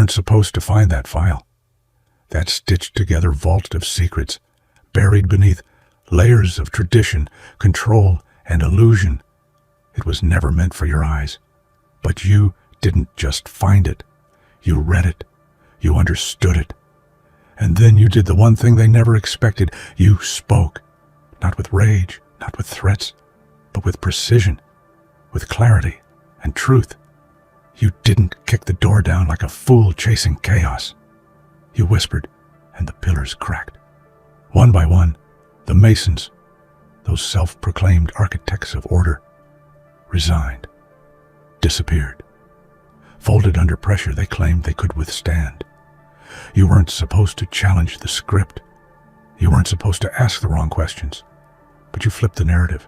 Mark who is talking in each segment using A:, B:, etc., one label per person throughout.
A: weren't supposed to find that file. That stitched-together vault of secrets, buried beneath layers of tradition, control, and illusion. It was never meant for your eyes. But you didn't just find it. You read it. You understood it. And then you did the one thing they never expected. You spoke. Not with rage, not with threats, but with precision, with clarity and truth. You didn't kick the door down like a fool chasing chaos. You whispered, and the pillars cracked. One by one, the masons, those self-proclaimed architects of order, resigned, disappeared. Folded under pressure they claimed they could withstand. You weren't supposed to challenge the script. You weren't supposed to ask the wrong questions. But you flipped the narrative.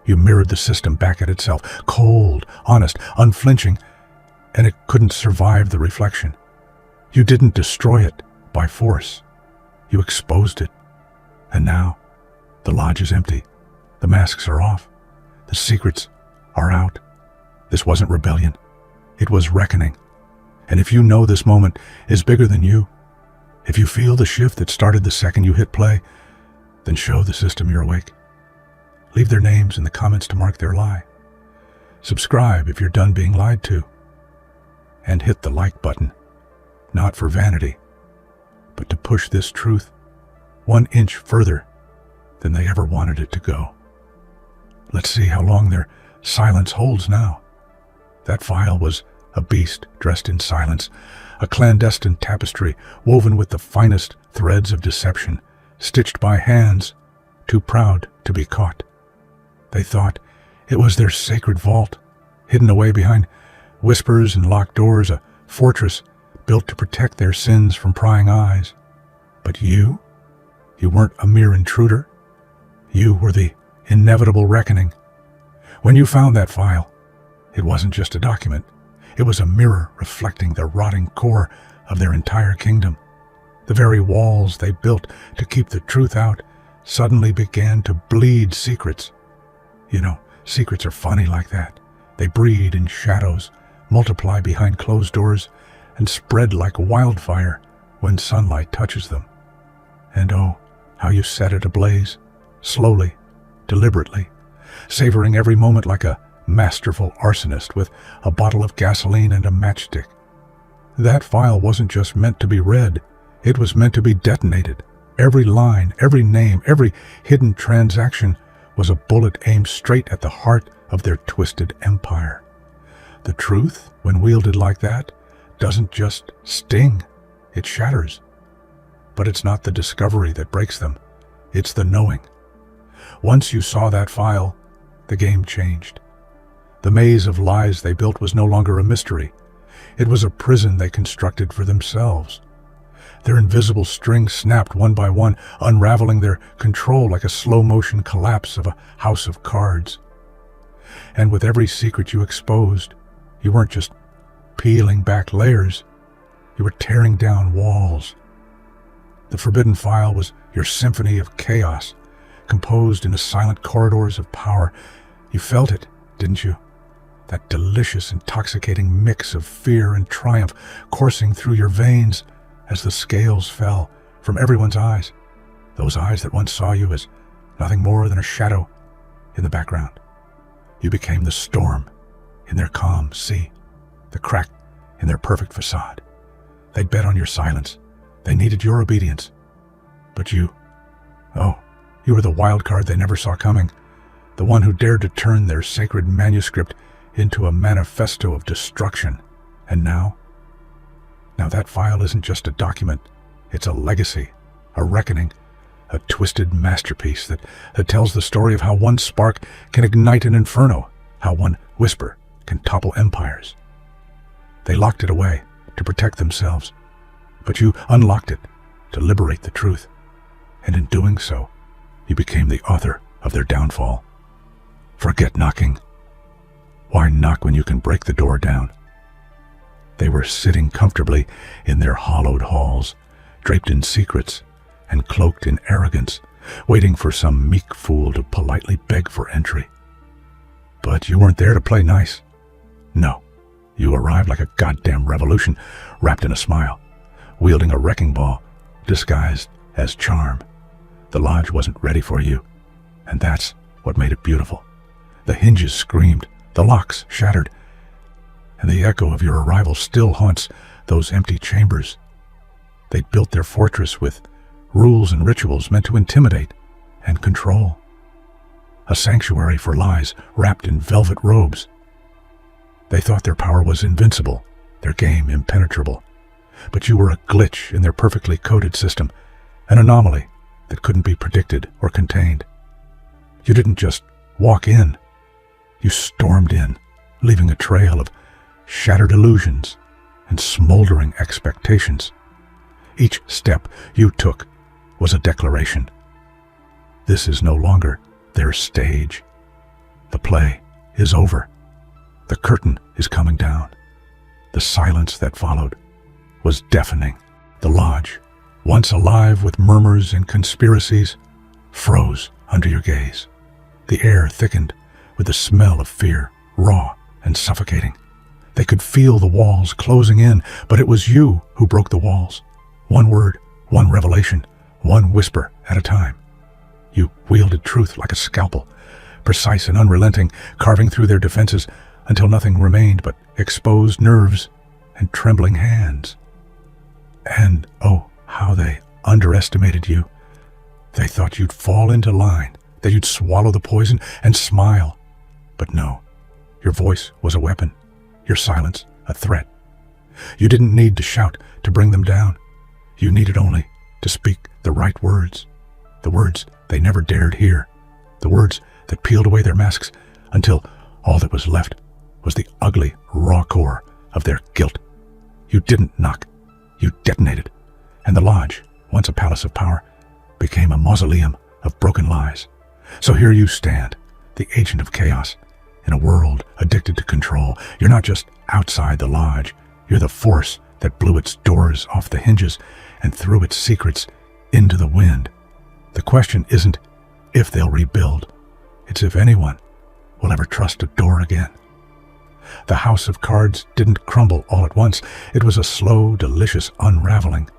A: You mirrored the system back at itself, cold, honest, unflinching, and it couldn't survive the reflection. You didn't destroy it by force. You exposed it. And now, the lodge is empty. The masks are off. The secrets are out. This wasn't rebellion. It was reckoning. And if you know this moment is bigger than you, if you feel the shift that started the second you hit play, then show the system you're awake. Leave their names in the comments to mark their lie. Subscribe if you're done being lied to. And hit the like button, not for vanity, but to push this truth 1 inch further than they ever wanted it to go. Let's see how long their silence holds now. That file was a beast dressed in silence, a clandestine tapestry woven with the finest threads of deception, stitched by hands too proud to be caught. They thought it was their sacred vault, hidden away behind whispers and locked doors, a fortress built to protect their sins from prying eyes. But you weren't a mere intruder. You were the inevitable reckoning. When you found that file, it wasn't just a document. It was a mirror reflecting the rotting core of their entire kingdom. The very walls they built to keep the truth out suddenly began to bleed secrets. You know, secrets are funny like that. They breed in shadows, multiply behind closed doors, and spread like wildfire when sunlight touches them. And oh, how you set it ablaze, slowly, deliberately, savoring every moment like a masterful arsonist with a bottle of gasoline and a matchstick. That file wasn't just meant to be read, it was meant to be detonated. Every line, every name, every hidden transaction was a bullet aimed straight at the heart of their twisted empire. The truth, when wielded like that, doesn't just sting, it shatters. But it's not the discovery that breaks them, it's the knowing. Once you saw that file, the game changed. The maze of lies they built was no longer a mystery. It was a prison they constructed for themselves. Their invisible strings snapped one by one, unraveling their control like a slow-motion collapse of a house of cards. And with every secret you exposed, you weren't just peeling back layers, you were tearing down walls. The forbidden file was your symphony of chaos, composed in the silent corridors of power. You felt it, didn't you? That delicious, intoxicating mix of fear and triumph coursing through your veins as the scales fell from everyone's eyes, those eyes that once saw you as nothing more than a shadow in the background. You became the storm in their calm sea, the crack in their perfect facade. They'd bet on your silence. They needed your obedience. But you were the wild card they never saw coming, the one who dared to turn their sacred manuscript into a manifesto of destruction. And now that file isn't just a document, it's a legacy, a reckoning, a twisted masterpiece that tells the story of how one spark can ignite an inferno, how one whisper can topple empires. They locked it away to protect themselves, but you unlocked it to liberate the truth, and in doing so, you became the author of their downfall. Forget knocking. Why knock when you can break the door down? They were sitting comfortably in their hollowed halls, draped in secrets and cloaked in arrogance, waiting for some meek fool to politely beg for entry. But you weren't there to play nice. No, You arrived like a goddamn revolution, wrapped in a smile, wielding a wrecking ball, disguised as charm. The lodge wasn't ready for you, and that's what made it beautiful. The hinges screamed, the locks shattered, and the echo of your arrival still haunts those empty chambers. They'd built their fortress with rules and rituals meant to intimidate and control. A sanctuary for lies wrapped in velvet robes. They thought their power was invincible, their game impenetrable. But you were a glitch in their perfectly coded system, an anomaly that couldn't be predicted or contained. You didn't just walk in. You stormed in, leaving a trail of shattered illusions and smoldering expectations. Each step you took was a declaration. This is no longer their stage. The play is over. The curtain is coming down. The silence that followed was deafening. The lodge, once alive with murmurs and conspiracies, froze under your gaze. The air thickened with the smell of fear, raw and suffocating. They could feel the walls closing in, but it was you who broke the walls. One word, one revelation, one whisper at a time. You wielded truth like a scalpel, precise and unrelenting, carving through their defenses until nothing remained but exposed nerves and trembling hands. And oh, how they underestimated you. They thought you'd fall into line, that you'd swallow the poison and smile. But no, your voice was a weapon, your silence a threat. You didn't need to shout to bring them down. You needed only to speak the right words, the words they never dared hear, the words that peeled away their masks until all that was left was the ugly, raw core of their guilt. You didn't knock, you detonated, and the lodge, once a palace of power, became a mausoleum of broken lies. So here you stand, the agent of chaos, in a world addicted to control. You're not just outside the lodge, you're the force that blew its doors off the hinges and threw its secrets into the wind. The question isn't if they'll rebuild, it's if anyone will ever trust a door again. The house of cards didn't crumble all at once. It was a slow, delicious unraveling.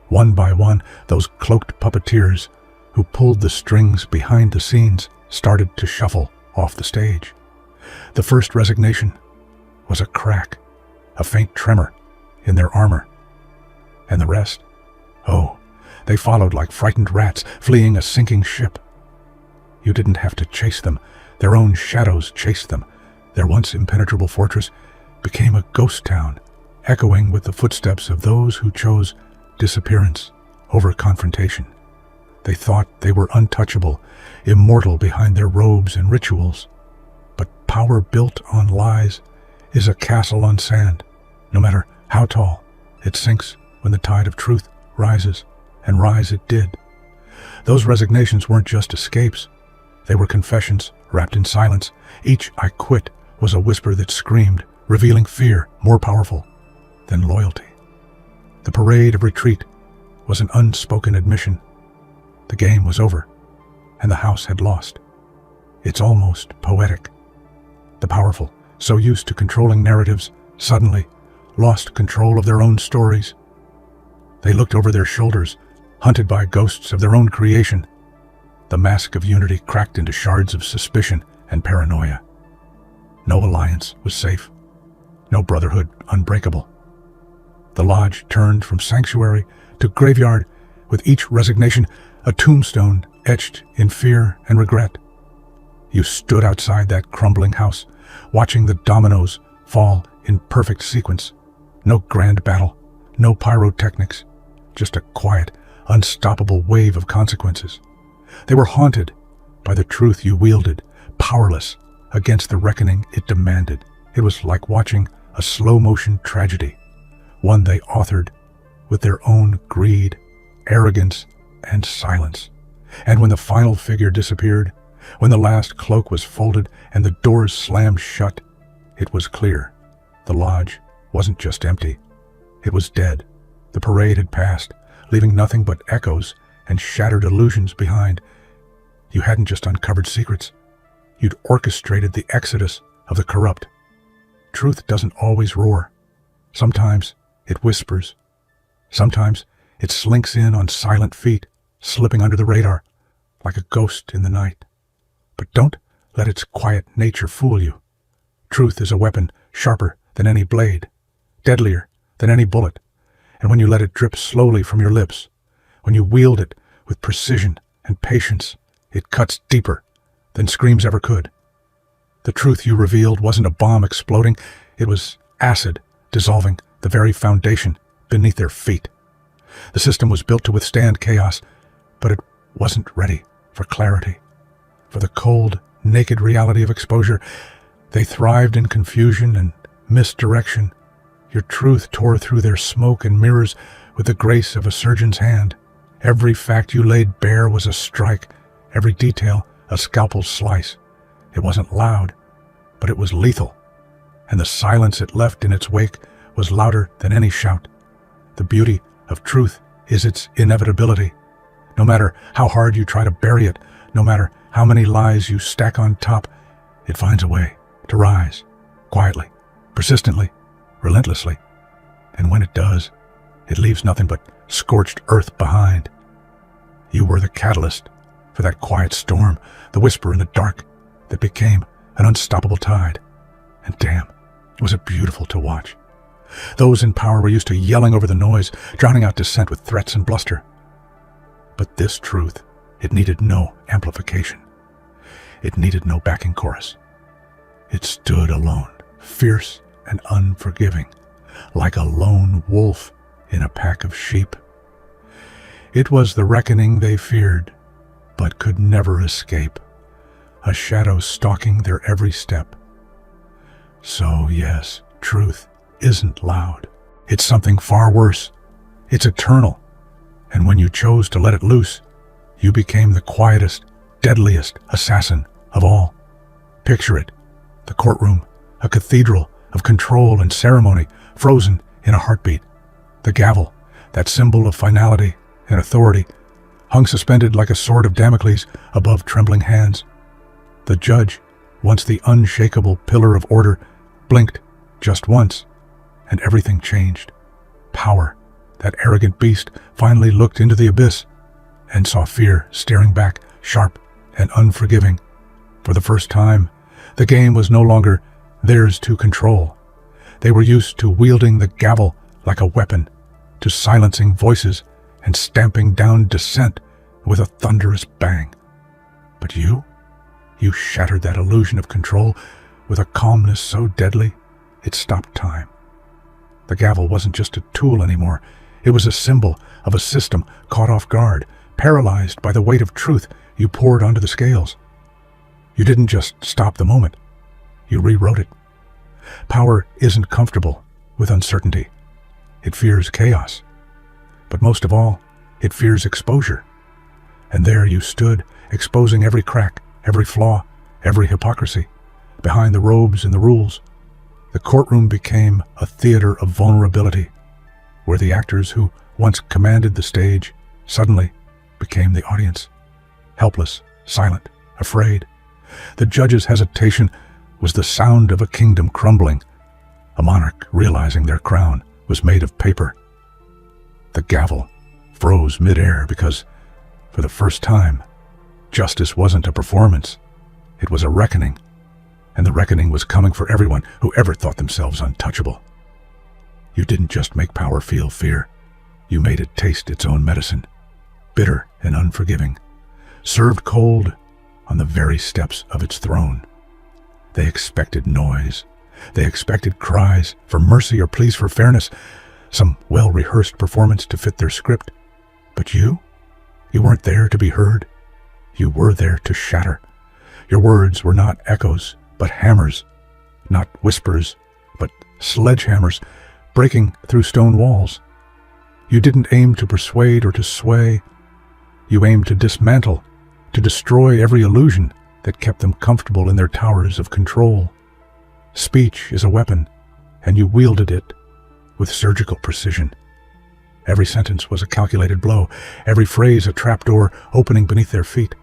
A: One by one, those cloaked puppeteers who pulled the strings behind the scenes started to shuffle off the stage. The first resignation was a crack, a faint tremor in their armor. And the rest? Oh, they followed like frightened rats fleeing a sinking ship. You didn't have to chase them. Their own shadows chased them. Their once impenetrable fortress became a ghost town, echoing with the footsteps of those who chose disappearance over confrontation. They thought they were untouchable, immortal behind their robes and rituals. But power built on lies is a castle on sand. No matter how tall, it sinks when the tide of truth rises, and rise it did. Those resignations weren't just escapes. They were confessions wrapped in silence. Each "I quit" was a whisper that screamed, revealing fear more powerful than loyalty. The parade of retreat was an unspoken admission. The game was over, and the house had lost. It's almost poetic. The powerful, so used to controlling narratives, suddenly lost control of their own stories. They looked over their shoulders, hunted by ghosts of their own creation. The mask of unity cracked into shards of suspicion and paranoia. No alliance was safe, no brotherhood unbreakable. The lodge turned from sanctuary to graveyard, with each resignation a tombstone etched in fear and regret. You stood outside that crumbling house, watching the dominoes fall in perfect sequence. No grand battle, no pyrotechnics, just a quiet, unstoppable wave of consequences. They were haunted by the truth you wielded, powerless against the reckoning it demanded. It was like watching a slow-motion tragedy, one they authored with their own greed, arrogance, and silence. And when the final figure disappeared, when the last cloak was folded and the doors slammed shut, it was clear. The lodge wasn't just empty. It was dead. The parade had passed, leaving nothing but echoes and shattered illusions behind. You hadn't just uncovered secrets. You'd orchestrated the exodus of the corrupt, truth doesn't always roar. Sometimes it whispers. Sometimes it slinks in on silent feet, slipping under the radar, like a ghost in the night. But don't let its quiet nature fool you. Truth is a weapon sharper than any blade, deadlier than any bullet, and when you let it drip slowly from your lips, when you wield it with precision and patience, it cuts deeper than screams ever could. The truth you revealed wasn't a bomb exploding, it was acid dissolving the very foundation beneath their feet. The system was built to withstand chaos, but it wasn't ready for clarity, for the cold, naked reality of exposure. They thrived in confusion and misdirection. Your truth tore through their smoke and mirrors with the grace of a surgeon's hand. Every fact you laid bare was a strike, every detail a scalpel slice. It wasn't loud, but it was lethal, and the silence it left in its wake was louder than any shout. The beauty of truth is its inevitability. No matter how hard you try to bury it, no matter how many lies you stack on top, it finds a way to rise, quietly, persistently, relentlessly. And when it does, it leaves nothing but scorched earth behind. You were the catalyst for that quiet storm, the whisper in the dark that became an unstoppable tide. And damn, was it beautiful to watch. Those in power were used to yelling over the noise, drowning out dissent with threats and bluster. But this truth, it needed no amplification. It needed no backing chorus. It stood alone, fierce and unforgiving, like a lone wolf in a pack of sheep. It was the reckoning they feared, but could never escape, a shadow stalking their every step. So yes, truth isn't loud. It's something far worse. It's eternal. And when you chose to let it loose, you became the quietest, deadliest assassin of all. Picture it, the courtroom, a cathedral of control and ceremony, frozen in a heartbeat. The gavel, that symbol of finality and authority, hung suspended like a sword of Damocles above trembling hands. The judge, once the unshakable pillar of order, blinked just once, and everything changed. Power, that arrogant beast, finally looked into the abyss and saw fear staring back, sharp and unforgiving. For the first time, the game was no longer theirs to control. They were used to wielding the gavel like a weapon, to silencing voices and stamping down dissent with a thunderous bang. But you shattered that illusion of control with a calmness so deadly it stopped time. The gavel wasn't just a tool anymore. It was a symbol of a system caught off guard, paralyzed by the weight of truth you poured onto the scales. You didn't just stop the moment. You rewrote it. Power isn't comfortable with uncertainty. It fears chaos. But most of all, it fears exposure. And there you stood, exposing every crack, every flaw, every hypocrisy, behind the robes and the rules. The courtroom became a theater of vulnerability, where the actors who once commanded the stage suddenly became the audience, helpless, silent, afraid. The judge's hesitation was the sound of a kingdom crumbling, a monarch realizing their crown was made of paper. The gavel froze midair because, for the first time, justice wasn't a performance, it was a reckoning. And the reckoning was coming for everyone who ever thought themselves untouchable. You didn't just make power feel fear. You made it taste its own medicine, bitter and unforgiving, served cold on the very steps of its throne. They expected noise. They expected cries for mercy or pleas for fairness, some well-rehearsed performance to fit their script. But you weren't there to be heard. You were there to shatter. Your words were not echoes, but hammers, not whispers, but sledgehammers breaking through stone walls. You didn't aim to persuade or to sway. You aimed to dismantle, to destroy every illusion that kept them comfortable in their towers of control. Speech is a weapon, and you wielded it with surgical precision. Every sentence was a calculated blow, every phrase a trapdoor opening beneath their feet.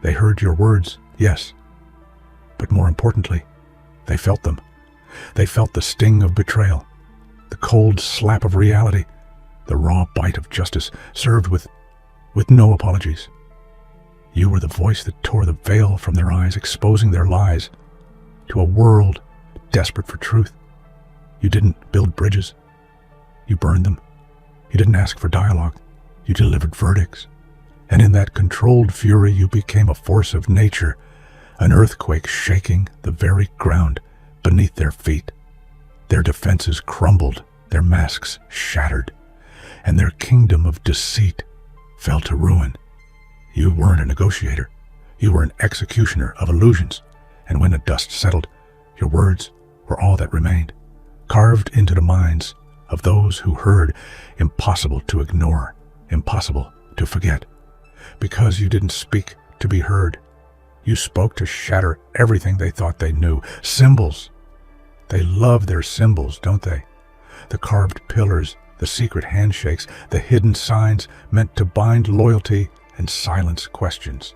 A: They heard your words, yes, but more importantly, they felt them. They felt the sting of betrayal, the cold slap of reality, the raw bite of justice served with no apologies. You were the voice that tore the veil from their eyes, exposing their lies to a world desperate for truth. You didn't build bridges. You burned them. You didn't ask for dialogue. You delivered verdicts. And in that controlled fury, you became a force of nature, an earthquake shaking the very ground beneath their feet. Their defenses crumbled, their masks shattered, and their kingdom of deceit fell to ruin. You weren't a negotiator. You were an executioner of illusions. And when the dust settled, your words were all that remained, carved into the minds of those who heard, impossible to ignore, impossible to forget. Because you didn't speak to be heard. You spoke to shatter everything they thought they knew. Symbols. They love their symbols, don't they? The carved pillars, the secret handshakes, the hidden signs meant to bind loyalty and silence questions.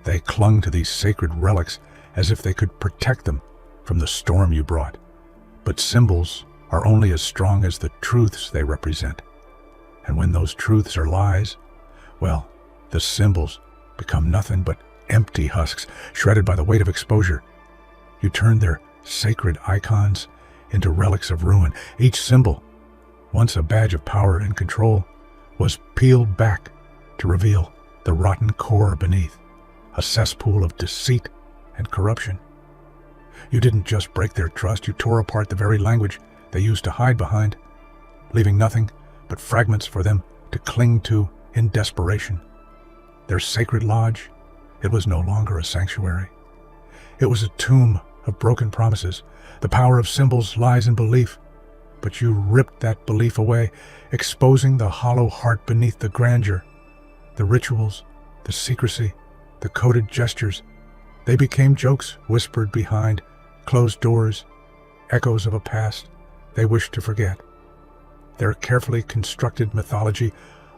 A: They clung to these sacred relics as if they could protect them from the storm you brought. But symbols are only as strong as the truths they represent. And when those truths are lies, well, the symbols become nothing but empty husks, shredded by the weight of exposure. You turned their sacred icons into relics of ruin. Each symbol, once a badge of power and control, was peeled back to reveal the rotten core beneath, a cesspool of deceit and corruption. You didn't just break their trust, you tore apart the very language they used to hide behind, leaving nothing but fragments for them to cling to in desperation. Their sacred lodge, it was no longer a sanctuary. It was a tomb of broken promises. The power of symbols lies in belief, but you ripped that belief away, exposing the hollow heart beneath the grandeur. The rituals, the secrecy, the coded gestures, they became jokes whispered behind closed doors, echoes of a past they wished to forget. Their carefully constructed mythology,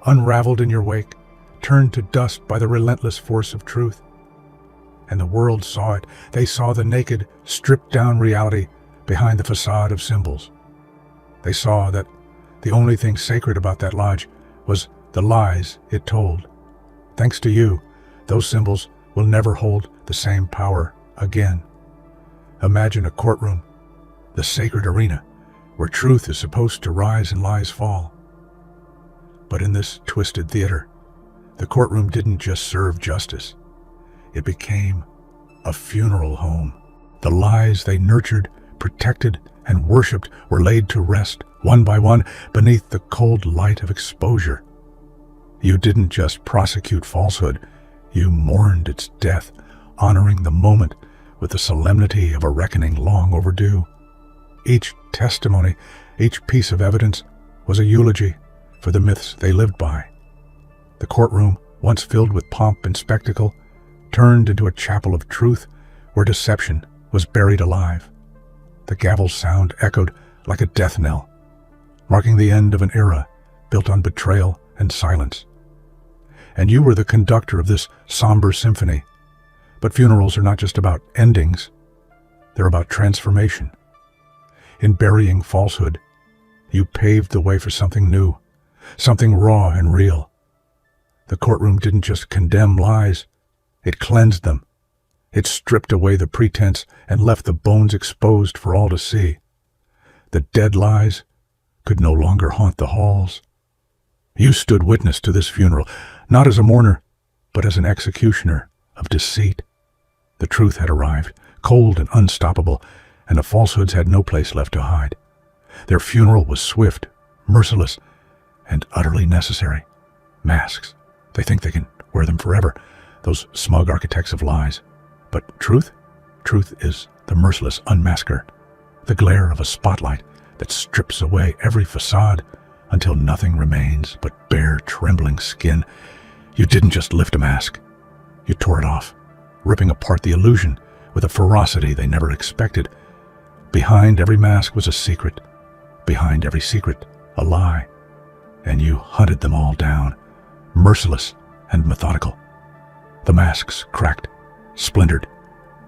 A: unraveled in your wake, turned to dust by the relentless force of truth. And the world saw it. They saw the naked, stripped-down reality behind the facade of symbols. They saw that the only thing sacred about that lodge was the lies it told. Thanks to you, those symbols will never hold the same power again. Imagine a courtroom, the sacred arena, where truth is supposed to rise and lies fall. But in this twisted theater, the courtroom didn't just serve justice. It became a funeral home. The lies they nurtured, protected, and worshipped were laid to rest, one by one, beneath the cold light of exposure. You didn't just prosecute falsehood, you mourned its death, honoring the moment with the solemnity of a reckoning long overdue. Each testimony, each piece of evidence was a eulogy for the myths they lived by. The courtroom, once filled with pomp and spectacle, turned into a chapel of truth where deception was buried alive. The gavel's sound echoed like a death knell, marking the end of an era built on betrayal and silence. And you were the conductor of this somber symphony. But funerals are not just about endings, they're about transformation. In burying falsehood, you paved the way for something new, something raw and real. The courtroom didn't just condemn lies, it cleansed them. It stripped away the pretense and left the bones exposed for all to see. The dead lies could no longer haunt the halls. You stood witness to this funeral, not as a mourner, but as an executioner of deceit. The truth had arrived, cold and unstoppable, and the falsehoods had no place left to hide. Their funeral was swift, merciless, and utterly necessary. Masks. They think they can wear them forever, those smug architects of lies. But truth? Truth is the merciless unmasker, the glare of a spotlight that strips away every facade until nothing remains but bare, trembling skin. You didn't just lift a mask. You tore it off, ripping apart the illusion with a ferocity they never expected. Behind every mask was a secret. Behind every secret, a lie. And you hunted them all down, merciless and methodical. The masks cracked, splintered,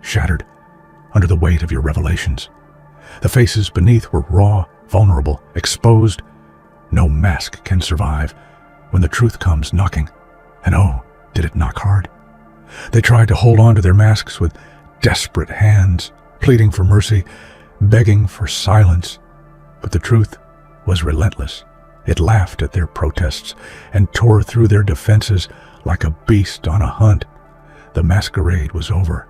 A: shattered under the weight of your revelations. The faces beneath were raw, vulnerable, exposed. No mask can survive when the truth comes knocking. And oh, did it knock hard. They tried to hold on to their masks with desperate hands, pleading for mercy, begging for silence. But the truth was relentless. It laughed at their protests and tore through their defenses like a beast on a hunt. The masquerade was over,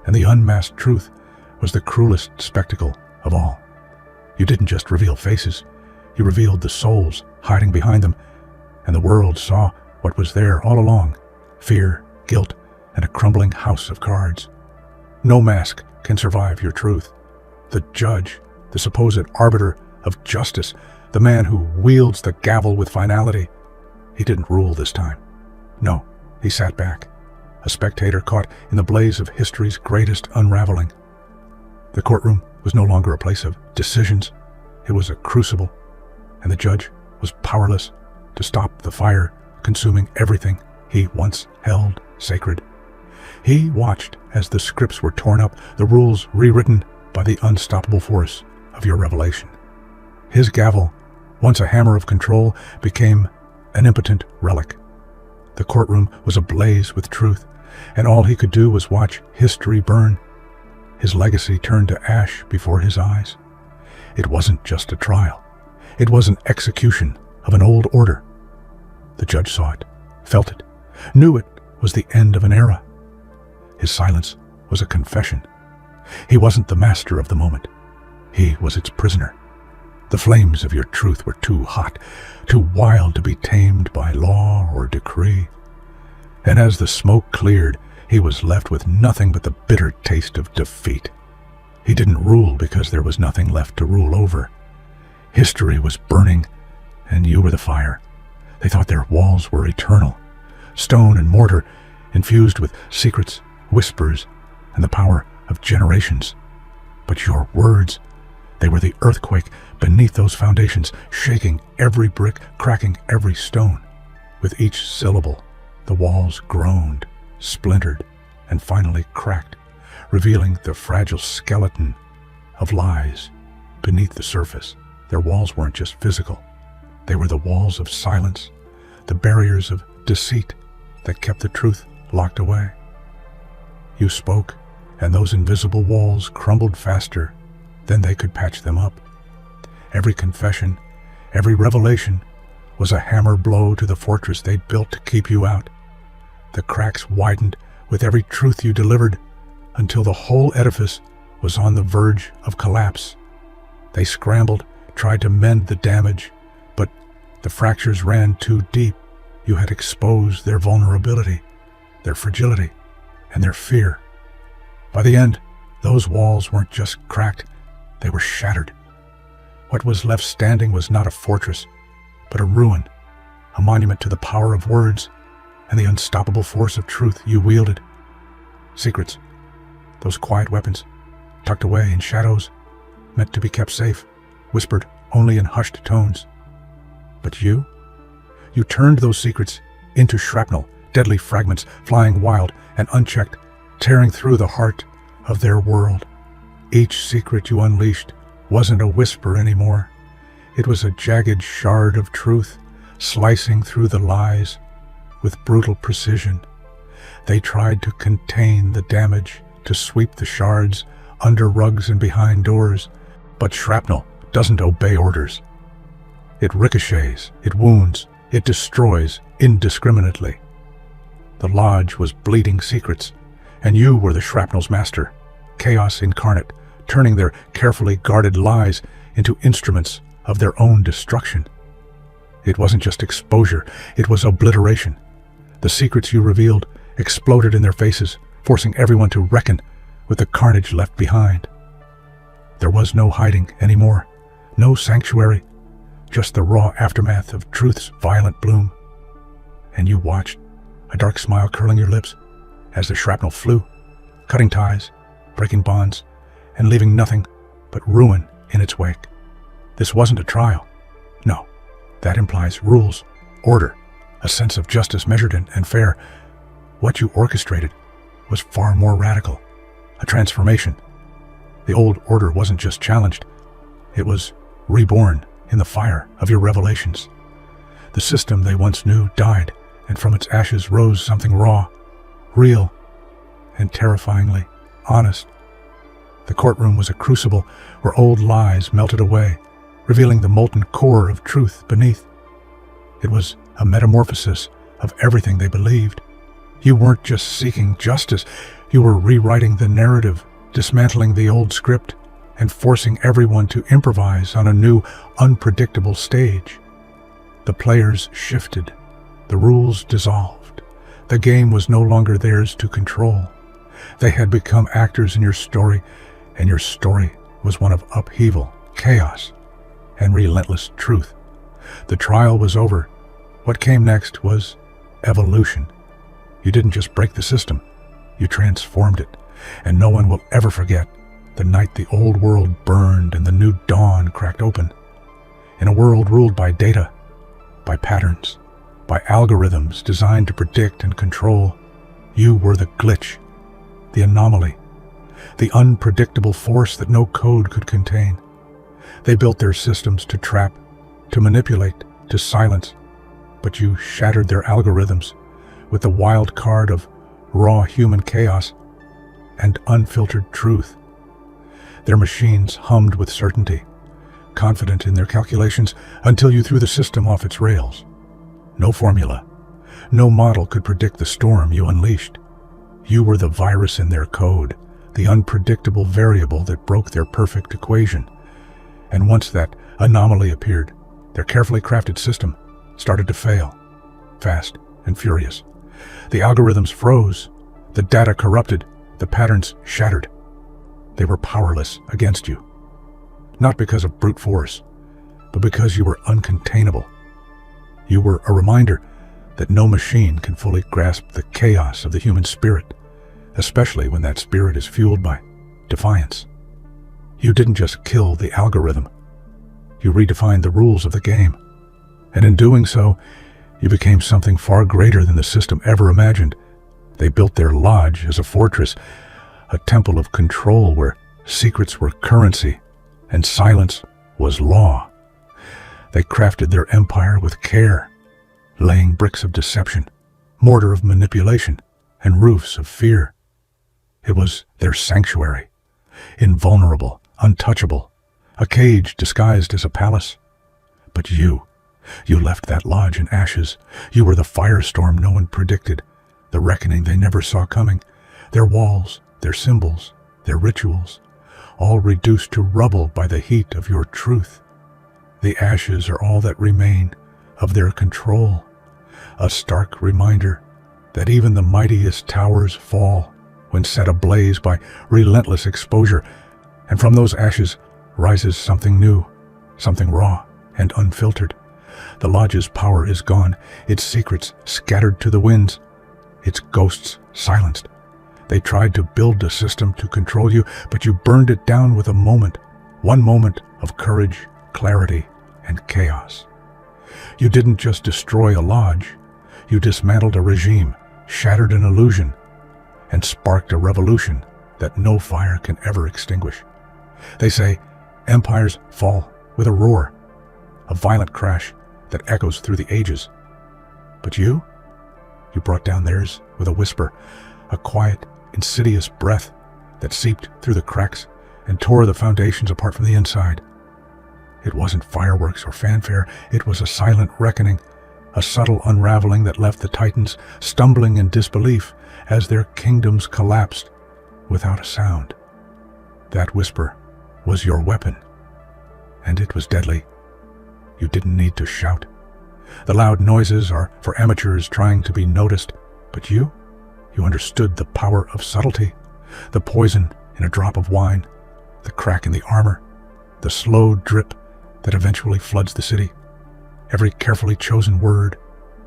A: and the unmasked truth was the cruelest spectacle of all. You didn't just reveal faces, you revealed the souls hiding behind them, and the world saw what was there all along: fear, guilt, and a crumbling house of cards. No mask can survive your truth. The judge, the supposed arbiter of justice, the man who wields the gavel with finality, he didn't rule this time. No, he sat back, a spectator caught in the blaze of history's greatest unraveling. The courtroom was no longer a place of decisions. It was a crucible, and the judge was powerless to stop the fire consuming everything he once held sacred. He watched as the scripts were torn up, the rules rewritten by the unstoppable force of your revelation. His gavel, once a hammer of control, became an impotent relic. The courtroom was ablaze with truth, and all he could do was watch history burn. His legacy turned to ash before his eyes. It wasn't just a trial. It was an execution of an old order. The judge saw it, felt it, knew it was the end of an era. His silence was a confession. He wasn't the master of the moment. He was its prisoner. The flames of your truth were too hot, too wild to be tamed by law or decree. And as the smoke cleared, he was left with nothing but the bitter taste of defeat. He didn't rule because there was nothing left to rule over. History was burning, and you were the fire. They thought their walls were eternal, stone and mortar, infused with secrets, whispers, and the power of generations. But your words, they were the earthquake beneath those foundations, shaking every brick, cracking every stone. With each syllable, the walls groaned, splintered, and finally cracked, revealing the fragile skeleton of lies beneath the surface. Their walls weren't just physical. They were the walls of silence, the barriers of deceit that kept the truth locked away. You spoke, and those invisible walls crumbled faster than they could patch them up. Every confession, every revelation was a hammer blow to the fortress they'd built to keep you out. The cracks widened with every truth you delivered until the whole edifice was on the verge of collapse. They scrambled, tried to mend the damage, but the fractures ran too deep. You had exposed their vulnerability, their fragility, and their fear. By the end, those walls weren't just cracked, they were shattered. What was left standing was not a fortress, but a ruin, a monument to the power of words and the unstoppable force of truth you wielded. Secrets, those quiet weapons, tucked away in shadows, meant to be kept safe, whispered only in hushed tones. But you turned those secrets into shrapnel, deadly fragments flying wild and unchecked, tearing through the heart of their world. Each secret you unleashed wasn't a whisper anymore. It was a jagged shard of truth, slicing through the lies with brutal precision. They tried to contain the damage, to sweep the shards under rugs and behind doors, but shrapnel doesn't obey orders. It ricochets, it wounds, it destroys indiscriminately. The lodge was bleeding secrets, and you were the shrapnel's master, chaos incarnate, turning their carefully guarded lies into instruments of their own destruction. It wasn't just exposure, it was obliteration. The secrets you revealed exploded in their faces, forcing everyone to reckon with the carnage left behind. There was no hiding anymore, no sanctuary, just the raw aftermath of truth's violent bloom. And you watched, a dark smile curling your lips, as the shrapnel flew, cutting ties, breaking bonds, and leaving nothing but ruin in its wake. This wasn't a trial. No, that implies rules, order, a sense of justice measured and fair. What you orchestrated was far more radical, a transformation. The old order wasn't just challenged, it was reborn in the fire of your revelations. The system they once knew died, and from its ashes rose something raw, real, and terrifyingly honest. The courtroom was a crucible where old lies melted away, revealing the molten core of truth beneath. It was a metamorphosis of everything they believed. You weren't just seeking justice, you were rewriting the narrative, dismantling the old script, and forcing everyone to improvise on a new, unpredictable stage. The players shifted, the rules dissolved. The game was no longer theirs to control. They had become actors in your story, and your story was one of upheaval, chaos, and relentless truth. The trial was over. What came next was evolution. You didn't just break the system, you transformed it, and no one will ever forget the night the old world burned and the new dawn cracked open. In a world ruled by data, by patterns, by algorithms designed to predict and control, you were the glitch, the anomaly, the unpredictable force that no code could contain. They built their systems to trap, to manipulate, to silence, but you shattered their algorithms with the wild card of raw human chaos and unfiltered truth. Their machines hummed with certainty, confident in their calculations until you threw the system off its rails. No formula, no model could predict the storm you unleashed. You were the virus in their code, the unpredictable variable that broke their perfect equation. And once that anomaly appeared, their carefully crafted system started to fail, fast and furious. The algorithms froze, the data corrupted, the patterns shattered. They were powerless against you, not because of brute force, but because you were uncontainable. You were a reminder that no machine can fully grasp the chaos of the human spirit, especially when that spirit is fueled by defiance. You didn't just kill the algorithm, you redefined the rules of the game, and in doing so, you became something far greater than the system ever imagined. They built their lodge as a fortress, a temple of control where secrets were currency and silence was law. They crafted their empire with care, laying bricks of deception, mortar of manipulation, and roofs of fear. It was their sanctuary, invulnerable, untouchable, a cage disguised as a palace. But you left that lodge in ashes. You were the firestorm no one predicted, the reckoning they never saw coming. Their walls, their symbols, their rituals, all reduced to rubble by the heat of your truth. The ashes are all that remain of their control, a stark reminder that even the mightiest towers fall when set ablaze by relentless exposure, and from those ashes rises something new, something raw and unfiltered. The lodge's power is gone, its secrets scattered to the winds, its ghosts silenced. They tried to build a system to control you, but you burned it down with a moment, one moment of courage, clarity, and chaos. You didn't just destroy a lodge, you dismantled a regime, shattered an illusion, and sparked a revolution that no fire can ever extinguish. They say empires fall with a roar, a violent crash that echoes through the ages. But you brought down theirs with a whisper, a quiet, insidious breath that seeped through the cracks and tore the foundations apart from the inside. It wasn't fireworks or fanfare, it was a silent reckoning, a subtle unraveling that left the Titans stumbling in disbelief as their kingdoms collapsed without a sound. That whisper was your weapon, and it was deadly. You didn't need to shout. The loud noises are for amateurs trying to be noticed, but you understood the power of subtlety, the poison in a drop of wine, the crack in the armor, the slow drip that eventually floods the city. Every carefully chosen word,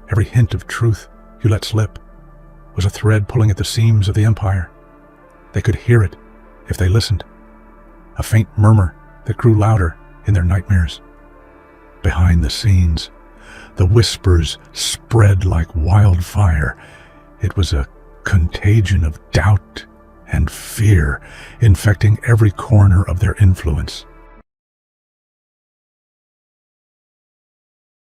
A: every hint of truth you let slip was a thread pulling at the seams of the empire. They could hear it if they listened, a faint murmur that grew louder in their nightmares. Behind the scenes, the whispers spread like wildfire. It was a contagion of doubt and fear infecting every corner of their influence.